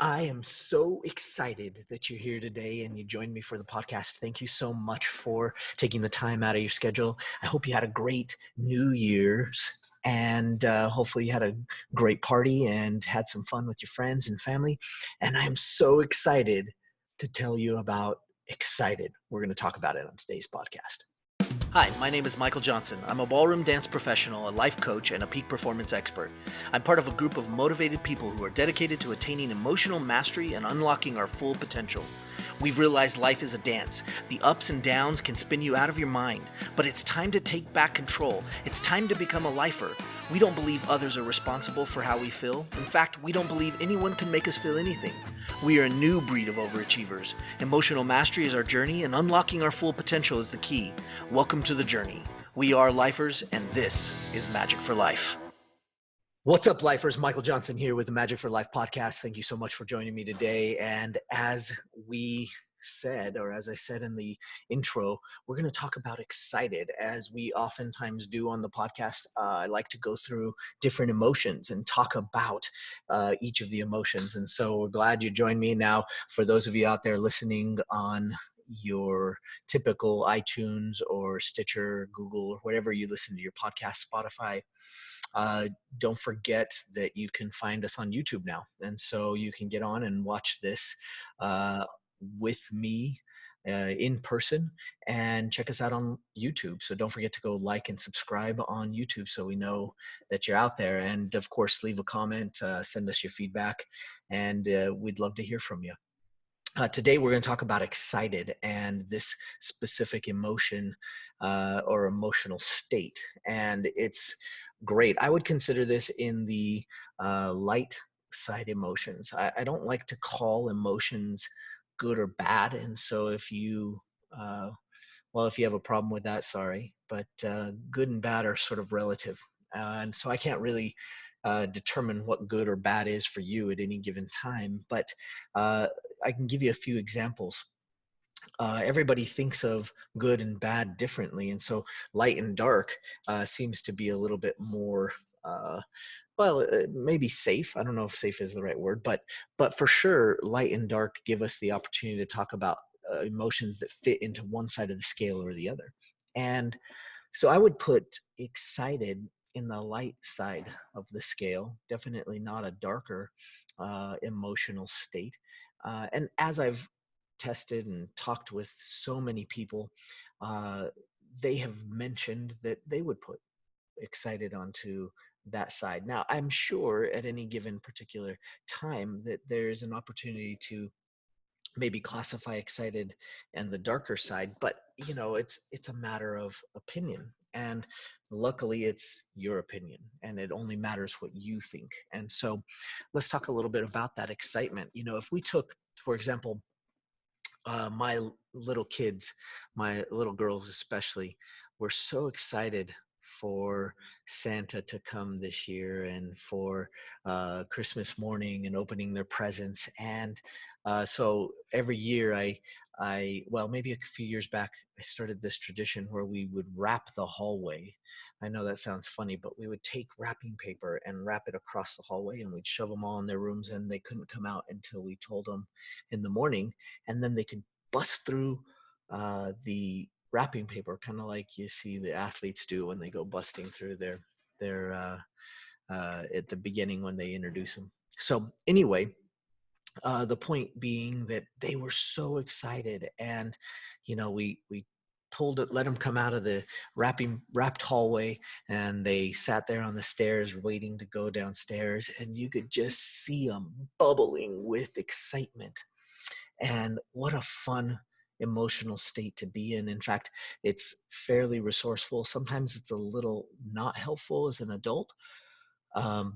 I am so excited that you're here today and you joined me for the podcast. Thank you so much for taking the time out of your schedule. I hope you had a great New Year's and hopefully you had a great party and had some fun with your friends and family. And I'm so excited to tell you about Excited. We're going to talk about it on today's podcast. Hi, my name is Michael Johnson. I'm a ballroom dance professional, a life coach, and a peak performance expert. I'm part of a group of motivated people who are dedicated to attaining emotional mastery and unlocking our full potential. We've realized life is a dance. The ups and downs can spin you out of your mind, but it's time to take back control. It's time to become a lifer. We don't believe others are responsible for how we feel. In fact, we don't believe anyone can make us feel anything. We are a new breed of overachievers. Emotional mastery is our journey, and unlocking our full potential is the key. Welcome to the journey. We are lifers, and this is Magic for Life. What's up, lifers? Michael Johnson here with the Magic for Life podcast. Thank you so much for joining me today. And as I said in the intro, we're going to talk about excited, as we oftentimes do on the podcast. I like to go through different emotions and talk about each of the emotions. And so we're glad you joined me. Now, for those of you out there listening on your typical iTunes or Stitcher, Google, or whatever you listen to your podcast, Spotify, don't forget that you can find us on YouTube now. And so you can get on and watch this with me in person and check us out on YouTube. So don't forget to go like and subscribe on YouTube so we know that you're out there. And of course, leave a comment, send us your feedback, and we'd love to hear from you. Today, we're going to talk about excited and this specific emotion or emotional state. And it's great. I would consider this in the light side emotions. I don't like to call emotions good or bad. And so if you have a problem with that, sorry. But good and bad are sort of relative. And so I can't really determine what good or bad is for you at any given time. But I can give you a few examples. Everybody thinks of good and bad differently. And so light and dark seems to be a little bit more, maybe safe. I don't know if safe is the right word, but for sure, light and dark give us the opportunity to talk about emotions that fit into one side of the scale or the other. And so I would put excited in the light side of the scale, definitely not a darker emotional state. And as I've tested and talked with so many people, they have mentioned that they would put excited onto that side. Now, I'm sure at any given particular time that there's an opportunity to maybe classify excited and the darker side, but it's a matter of opinion, and luckily it's your opinion and it only matters what you think. And so let's talk a little bit about that excitement. If we took, for example, my little kids, my little girls especially, were so excited for Santa to come this year and for Christmas morning and opening their presents. And so every year maybe a few years back, I started this tradition where we would wrap the hallway. I know that sounds funny, but we would take wrapping paper and wrap it across the hallway, and we'd shove them all in their rooms, and they couldn't come out until we told them in the morning, and then they could bust through the wrapping paper, kind of like you see the athletes do when they go busting through their at the beginning when they introduce them. So anyway, the point being that they were so excited, and we let them come out of the wrapped hallway, and they sat there on the stairs waiting to go downstairs, and you could just see them bubbling with excitement. And what a fun emotional state to be in. In fact, it's fairly resourceful. Sometimes it's a little not helpful as an adult,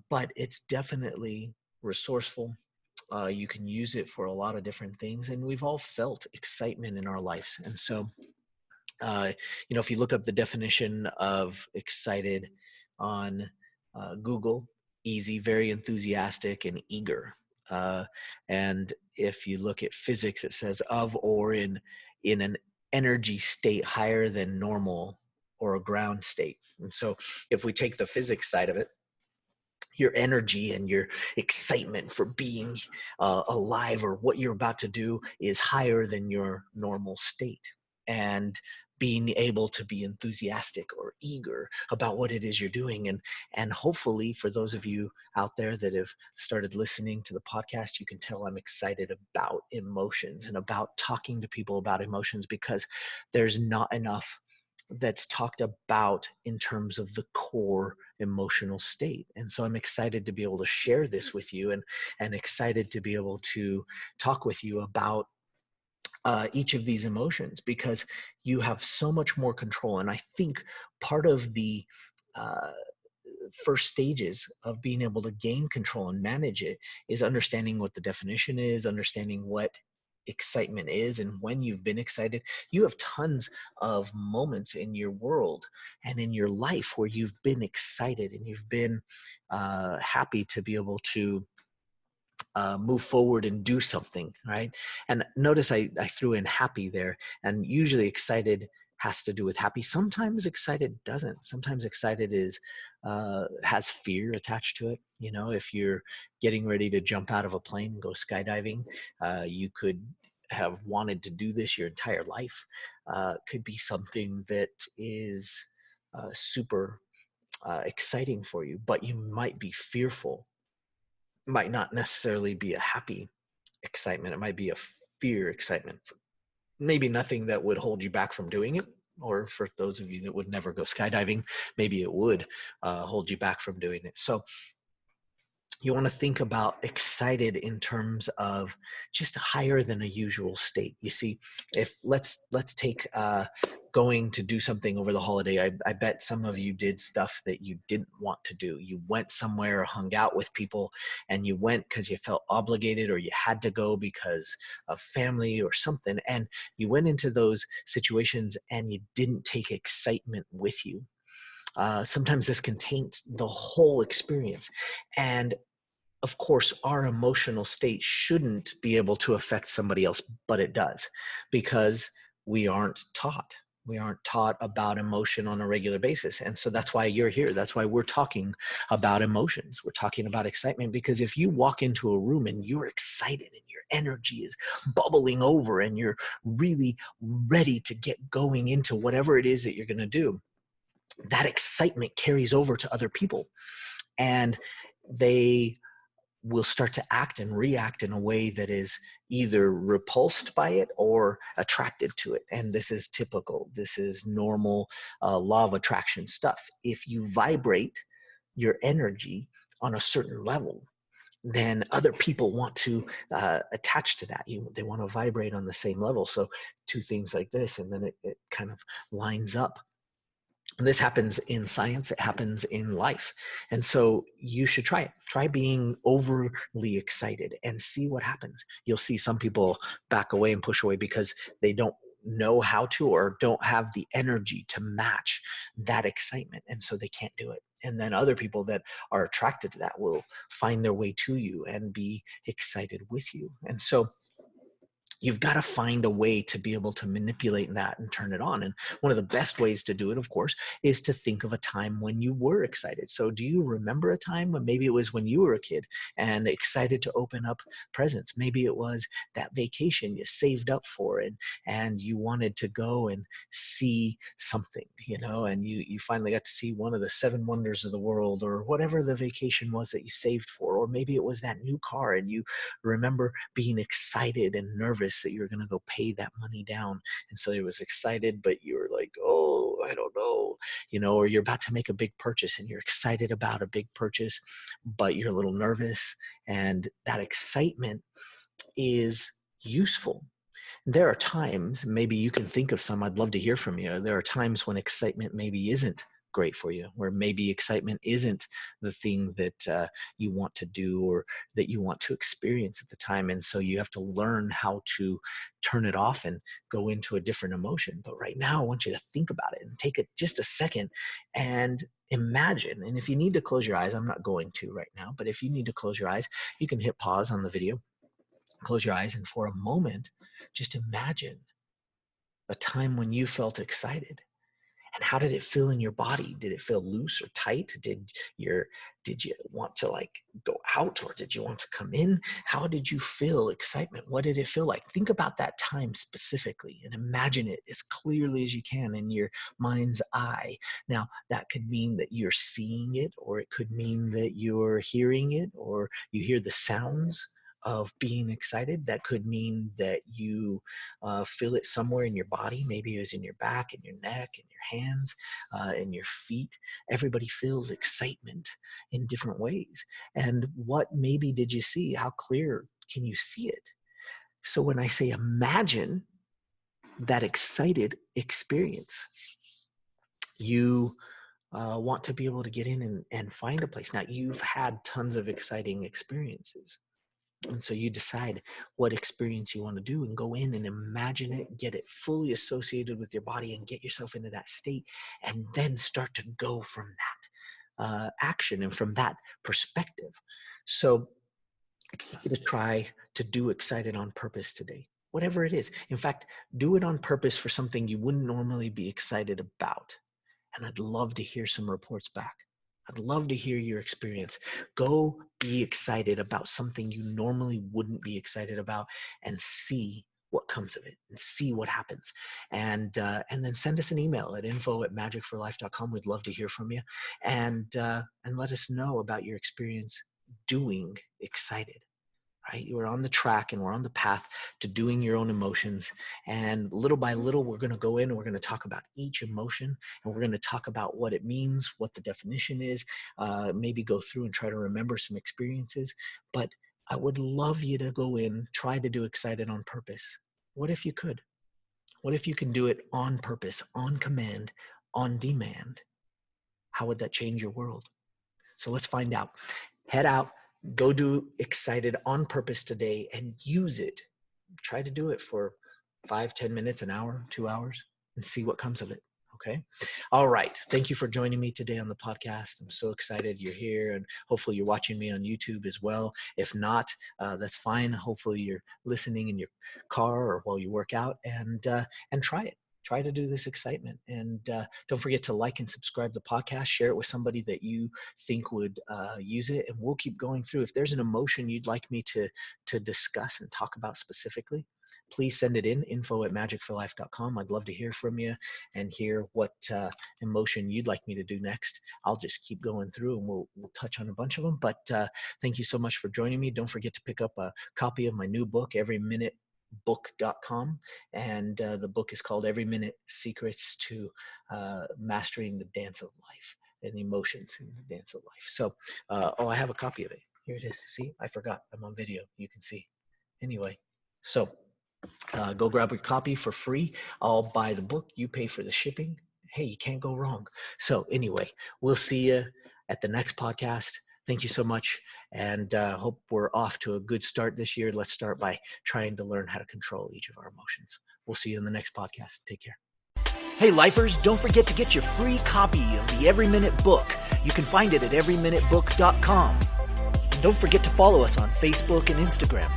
but it's definitely resourceful. You can use it for a lot of different things, and we've all felt excitement in our lives. And so, if you look up the definition of excited on Google, easy, very enthusiastic, and eager. And if you look at physics, it says of or in an energy state higher than normal or a ground state. And so if we take the physics side of it, your energy and your excitement for being alive or what you're about to do is higher than your normal state. And being able to be enthusiastic or eager about what it is you're doing. And hopefully for those of you out there that have started listening to the podcast, you can tell I'm excited about emotions and about talking to people about emotions, because there's not enough that's talked about in terms of the core emotional state. And so I'm excited to be able to share this with you, and excited to be able to talk with you about each of these emotions, because you have so much more control. And I think part of the uh, first stages of being able to gain control and manage it is understanding what the definition is, understanding what excitement is. And when you've been excited, you have tons of moments in your world and in your life where you've been excited and you've been happy to be able to move forward and do something, right? And notice I threw in happy there, and usually excited has to do with happy. Sometimes excited doesn't. Sometimes excited is has fear attached to it. You know, if you're getting ready to jump out of a plane and go skydiving, you could have wanted to do this your entire life. Could be something that is super exciting for you, but you might be fearful. Might not necessarily be a happy excitement. It might be a fear excitement. Maybe nothing that would hold you back from doing it. Or for those of you that would never go skydiving, maybe it would hold you back from doing it. So you want to think about excited in terms of just higher than a usual state. You see, if let's take going to do something over the holiday. I bet some of you did stuff that you didn't want to do. You went somewhere or hung out with people, and you went because you felt obligated, or you had to go because of family or something. And you went into those situations and you didn't take excitement with you. Sometimes this can taint the whole experience. And of course, our emotional state shouldn't be able to affect somebody else, but it does, because we aren't taught. We aren't taught about emotion on a regular basis. And so that's why you're here. That's why we're talking about emotions. We're talking about excitement, because if you walk into a room and you're excited and your energy is bubbling over and you're really ready to get going into whatever it is that you're going to do, that excitement carries over to other people, and they will start to act and react in a way that is either repulsed by it or attracted to it. And this is typical. This is normal law of attraction stuff. If you vibrate your energy on a certain level, then other people want to attach to that. They want to vibrate on the same level. So two things like this, and then it kind of lines up. This happens in science, it happens in life. And so you should try it. Try being overly excited and see what happens. You'll see some people back away and push away because they don't know how to, or don't have the energy to match that excitement. And so they can't do it. And then other people that are attracted to that will find their way to you and be excited with you. And so you've got to find a way to be able to manipulate that and turn it on. And one of the best ways to do it, of course, is to think of a time when you were excited. So do you remember a time when maybe it was when you were a kid and excited to open up presents? Maybe it was that vacation you saved up for, and you wanted to go and see something, you know, and you finally got to see one of the seven wonders of the world, or whatever the vacation was that you saved for. Or maybe it was that new car, and you remember being excited and nervous that you were going to go pay that money down. And so you was excited, but you were like, oh, I don't know, you know, or you're about to make a big purchase and you're excited about a big purchase, but you're a little nervous. And that excitement is useful. There are times, maybe you can think of some, I'd love to hear from you. There are times when excitement maybe isn't great for you, where maybe excitement isn't the thing that you want to do or that you want to experience at the time. And so you have to learn how to turn it off and go into a different emotion. But right now, I want you to think about it and take it just a second and imagine. And if you need to close your eyes, I'm not going to right now, but if you need to close your eyes, you can hit pause on the video, close your eyes, and for a moment, just imagine a time when you felt excited. And how did it feel in your body? Did it feel loose or tight? Did you want to like go out, or did you want to come in? How did you feel excitement? What did it feel like? Think about that time specifically and imagine it as clearly as you can in your mind's eye. Now, that could mean that you're seeing it, or it could mean that you're hearing it, or you hear the sounds of being excited. That could mean that you feel it somewhere in your body. Maybe it was in your back, in your neck, in your hands, in your feet. Everybody feels excitement in different ways. And what maybe did you see? How clear can you see it? So when I say imagine that excited experience, you want to be able to get in and find a place. Now, you've had tons of exciting experiences. And so you decide what experience you want to do and go in and imagine it, get it fully associated with your body and get yourself into that state, and then start to go from that action and from that perspective. So I'm going to try to do excited on purpose today, whatever it is. In fact, do it on purpose for something you wouldn't normally be excited about. And I'd love to hear some reports back. I'd love to hear your experience. Go be excited about something you normally wouldn't be excited about, and see what comes of it and see what happens. And then send us an email at info@magicforlife.com. We'd love to hear from you, and let us know about your experience doing excited. Right? You're on the track and we're on the path to doing your own emotions. And little by little, we're going to go in and we're going to talk about each emotion, and we're going to talk about what it means, what the definition is, maybe go through and try to remember some experiences. But I would love you to go in, try to do excited on purpose. What if you could? What if you can do it on purpose, on command, on demand? How would that change your world? So let's find out. Head out. Go do excited on purpose today and use it. Try to do it for 5, 10 minutes, an hour, 2 hours, and see what comes of it. Okay. All right. Thank you for joining me today on the podcast. I'm so excited you're here, and hopefully you're watching me on YouTube as well. If not, that's fine. Hopefully you're listening in your car or while you work out, and try it. Try to do this excitement. And don't forget to like and subscribe to the podcast. Share it with somebody that you think would use it. And we'll keep going through. If there's an emotion you'd like me to discuss and talk about specifically, please send it in, info@magicforlife.com. I'd love to hear from you and hear what emotion you'd like me to do next. I'll just keep going through and we'll touch on a bunch of them. But thank you so much for joining me. Don't forget to pick up a copy of my new book, everyminutebook.com, and the book is called Every Minute: Secrets to Mastering the Dance of Life and the Emotions in the Dance of Life. So I have a copy of it. Here it is. See, I forgot. I'm on video. You can see. Anyway, so go grab a copy for free. I'll buy the book. You pay for the shipping. Hey, you can't go wrong. So anyway, we'll see you at the next podcast. Thank you so much, and hope we're off to a good start this year. Let's start by trying to learn how to control each of our emotions. We'll see you in the next podcast. Take care. Hey, lifers, don't forget to get your free copy of the Every Minute book. You can find it at everyminutebook.com. And don't forget to follow us on Facebook and Instagram.